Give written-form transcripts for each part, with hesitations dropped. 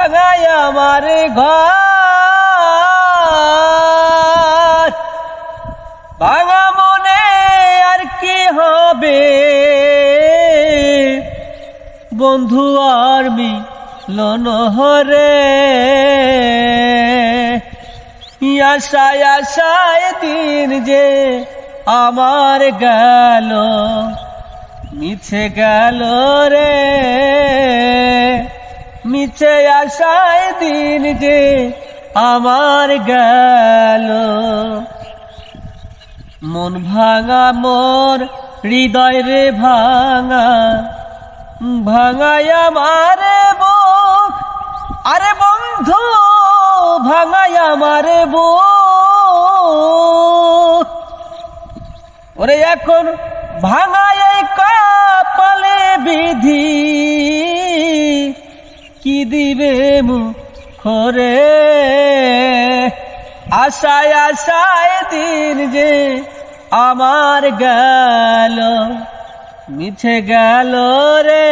ভাঙায় আমার ঘর, ভাঙা মনে আর কি হবে বন্ধু আর মিলন হরে। আশায় আশায় দিন যে আমার গেল মিছে গেল রে, মিছে আশায় দিন যে আমার গেল। মন ভাঙা মোর হৃদয় রে ভাঙা, ভাঙায় আমার বুক, আরে বন্ধু ভাঙায় আমার বুক। ওরে এখন ভাঙায় কপালে বিধি, কি দিবে মুখরে। আশায় আশায় দিন যে আমার গেল মিছে গেল রে,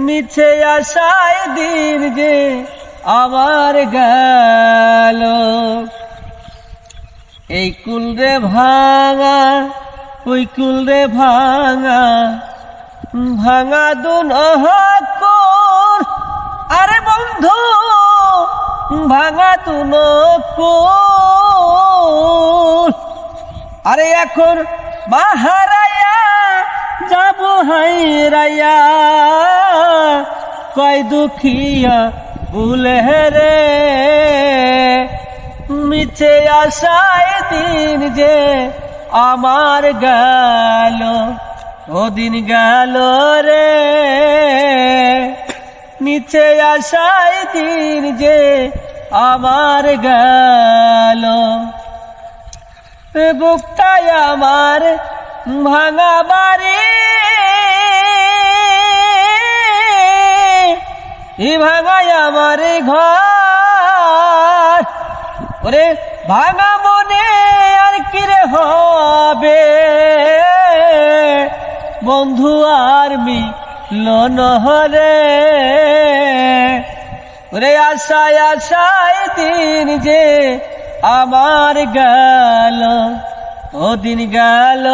মিছে আশায় দিন যে আমার গেল। এই কুল রে ভাঙা ওই কুল রে ভাঙা, ভাঙা দুনকুল, আরে বন্ধু ভাঙা দুনকুল। আরে এখন বাহারায়া যাব হাইরায়া, কয় দুখিয়া ভুলে রে। মিছে আশায় দিন যে আমার গেল, ও দিন গেল রে, মিছে আশায় দিন যে আমার গেল। বুকটায় আমার ভাঙা বাড়ি, ভাঙায় আমার ঘর। ওরে ভাঙা মনে আর কি রে হবে বন্ধু আর মিলন হরে। ওরে আশায় আশায় দিন যে আমার গেল, ও দিন গেল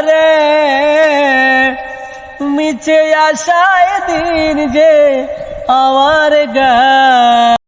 রে, মিছে আশায় দিন যে আমার গেল।